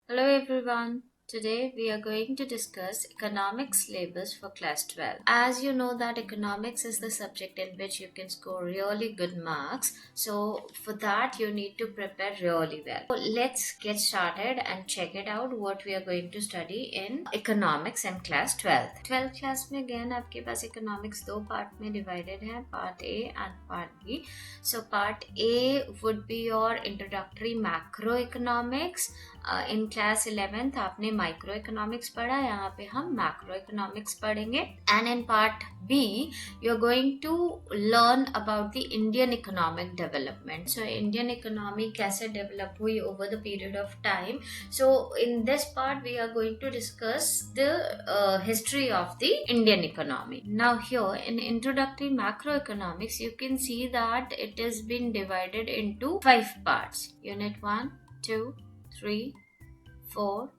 Hello everyone. Today we are going to discuss economics syllabus for class 12. As you know that economics is the subject in which you can score really good marks. So for that you need to prepare really well. So let's get started and check it out what we are going to study in economics in class 12. 12th class में again आपके पास economics दो part में divided है, part A and part B. So part A would be your introductory macroeconomics. In class 11th आपने micro economics पढ़ा, यहाँ पे हम मैक्रो इकोनॉमिक्स पढ़ेंगे. And in part B you are going to learn about the Indian economic development. So Indian economy कैसे develop हुई over the period of time. So in this part we are going to discuss the history of the Indian economy. Now here in introductory macro economics you can see that it has been divided into 5 parts. Unit 1, 2, 3, 4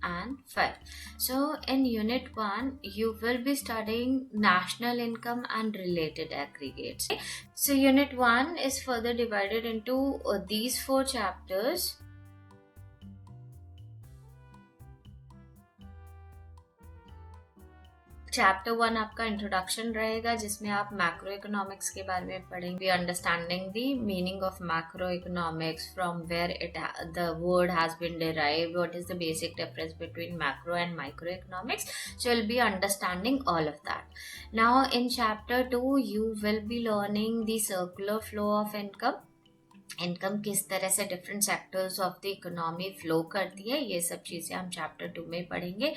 and 5. So in unit 1 you will be studying national income and related aggregates. So unit 1 is further divided into these 4 chapters. Chapter 1 आपका introduction रहेगा जिसमें आप macro economics के बारे में पढ़ेंगे, understanding the meaning of macro economics, from where it the word has been derived, what is the basic difference between macro and micro economics. So will be understanding all of that. Now in chapter 2 you will be learning the circular flow of income किस तरह से different sectors of the economy flow करती है, ये सब चीजें हम chapter 2 में पढ़ेंगे.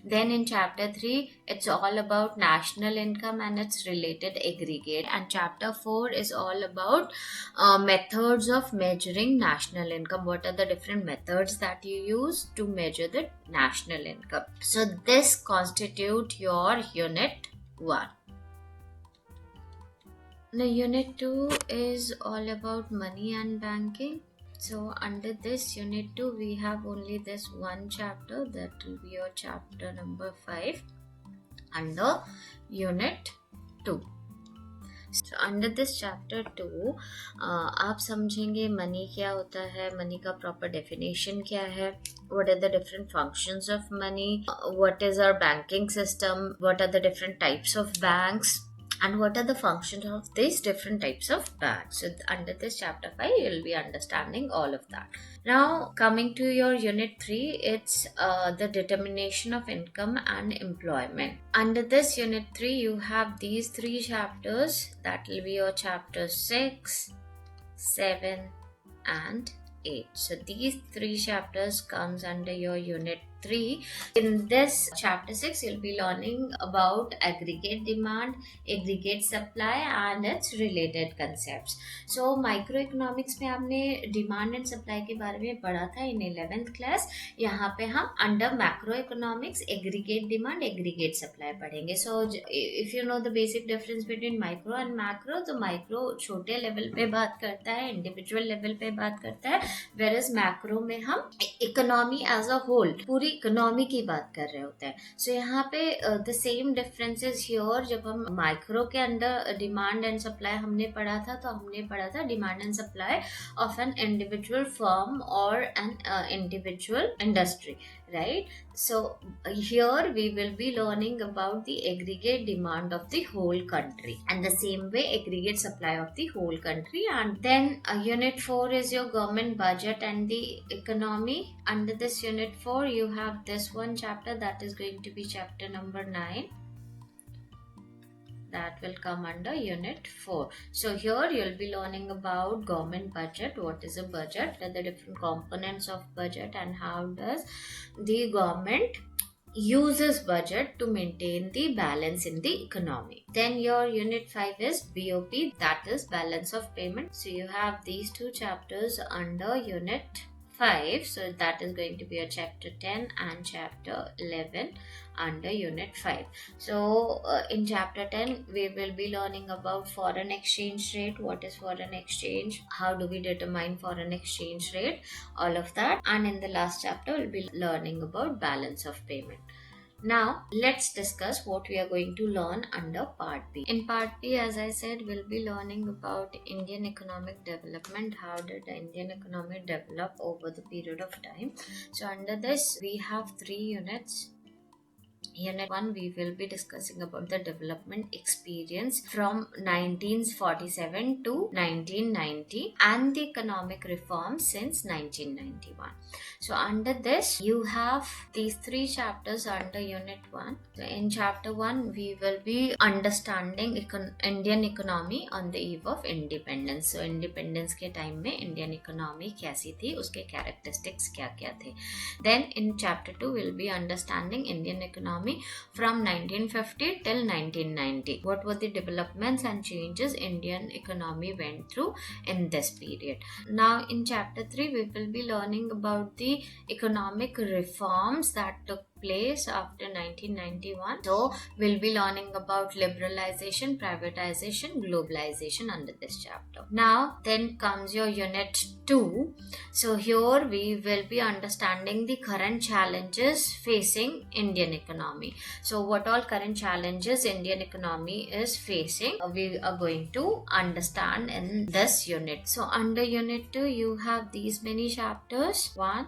Then in chapter 3 it's all about national income and its related aggregate. And chapter 4 is all about methods of measuring national income. What are the different methods that you use to measure the national income. So this constitute your unit 1. Now unit 2 is all about money and banking. So under this unit 2 we have only this one chapter, that will be your chapter number 5 under unit 2. So under this chapter 2 आप समझेंगे money क्या होता है, money का proper definition क्या है, what are the different functions of money, what is our banking system, what are the different types of banks, and what are the functions of these different types of banks. So under this chapter 5 you will be understanding all of that. Now coming to your unit 3, it's the determination of income and employment. Under this unit 3 you have these 3 chapters, that will be your chapter 6, 7 and 8. So these 3 chapters comes under your unit 3. In this chapter 6 you'll be learning about aggregate demand, aggregate supply and its related concepts. So microeconomics में आपने demand and supply के बारे में पढ़ा था in 11th class. यहाँ पे हम under macroeconomics aggregate demand, aggregate supply पढ़ेंगे. So if you know the basic difference between micro and macro, तो micro छोटे level पे बात करता है, individual level पे बात करता है, whereas macro में हम economy as a whole, पूरी इकोनॉमी की बात कर रहे होते हैं. सो यहाँ पे द सेम डिफरेंसेस हियर. जब हम माइक्रो के अंदर डिमांड एंड सप्लाई हमने पढ़ा था, तो हमने पढ़ा था demand and supply of an individual firm और an individual industry, right? So here we will be learning about the aggregate demand of the whole country, and the same way aggregate supply of the whole country. And then unit 4 is your government budget and the economy. Under this unit 4 you have this one chapter, that is going to be chapter number 9, that will come under unit 4. So here you'll be learning about government budget, what is a budget, what are the different components of budget, and how does the government uses budget to maintain the balance in the economy. Then your unit 5 is BOP, that is balance of payment. So you have these 2 chapters under unit 5. So that is going to be a chapter 10 and chapter 11 under unit 5. So in chapter 10 we will be learning about foreign exchange rate, what is foreign exchange, how do we determine foreign exchange rate, all of that. And in the last chapter we'll be learning about balance of payment. Now, let's discuss what we are going to learn under Part B. In Part B, as I said, we'll be learning about Indian economic development. How did the Indian economy develop over the period of time? So, under this, we have 3 units. Unit 1, we will be discussing about the development experience from 1947 to 1990 and the economic reforms since 1991. So under this, you have these 3 chapters under Unit 1. So in Chapter 1, we will be understanding Indian economy on the eve of independence. So independence के time में Indian economy कैसी थी, उसके characteristics क्या थे. Then in Chapter 2, we'll be understanding Indian economy from 1950 till 1990. What were the developments and changes Indian economy went through in this period? Now in Chapter 3, we will be learning about the economic reforms that took place after 1991. So we'll be learning about liberalization, privatization, globalization under this chapter. Now then comes your Unit 2. So here we will be understanding the current challenges facing Indian economy. So what all current challenges Indian economy is facing, we are going to understand in this unit. So under Unit 2, you have these many chapters: 1,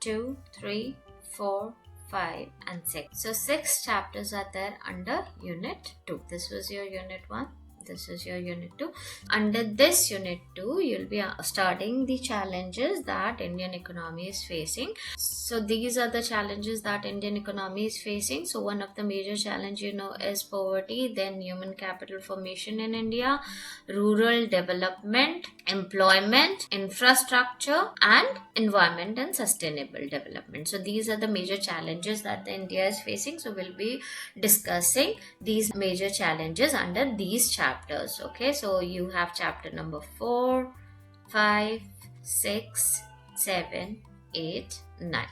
2, 3, 4, 5 and 6. So 6 chapters are there under Unit 2. This was your Unit 1. This is your Unit 2. Under this Unit 2, you'll be studying the challenges that Indian economy is facing. So these are the challenges that Indian economy is facing. So one of the major challenge is poverty, then human capital formation in India, rural development, employment, infrastructure, and environment and sustainable development. So these are the major challenges that India is facing. So we'll be discussing these major challenges under these chapters. Okay, so you have chapter number 4, 5, 6, 7, 8, 9,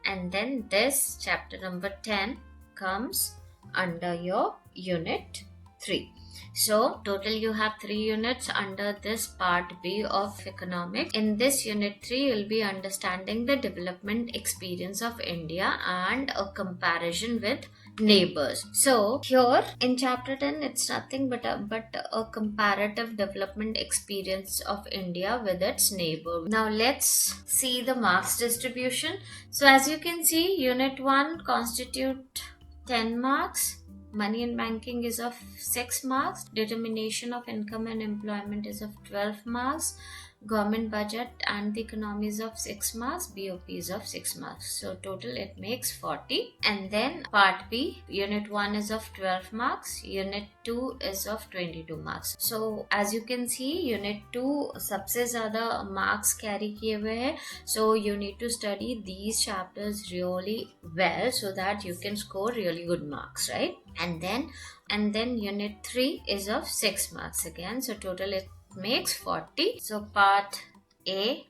and then this chapter number 10 comes under your Unit 3. So total you have 3 units under this Part B of economics. In this Unit 3, you'll be understanding the development experience of India and a comparison with neighbors. So here in Chapter 10, it's nothing but a comparative development experience of India with its neighbor. Now let's see the marks distribution. So as you can see, Unit 1 constitute 10 marks. Money and banking is of 6 marks. Determination of income and employment is of 12 marks. Government budget and the economy is of 6 marks. BOP is of 6 marks. So total it makes 40. And then Part B, Unit 1 is of 12 marks. Unit 2 is of 22 marks. So as you can see, Unit 2 सबसे ज़्यादा marks carry किए हुए हैं. So you need to study these chapters really well so that you can score really good marks, right? And then Unit 3 is of 6 marks again. So total it makes 40. So Part A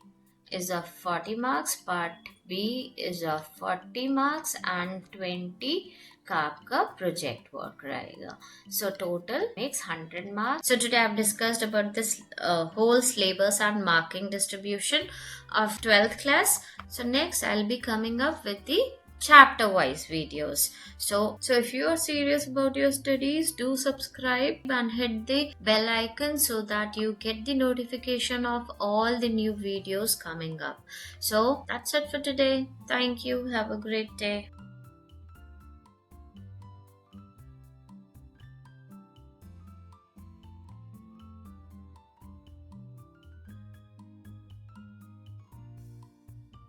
is of 40 marks, Part B is of 40 marks and 20 का आपका project work रहेगा. So total makes 100 marks. So today I've discussed about this whole syllabus and marking distribution of 12th class. So next I'll be coming up with the chapter wise videos. So if you are serious about your studies, do subscribe and hit the bell icon so that you get the notification of all the new videos coming up. So that's it for today. Thank you. Have a great day.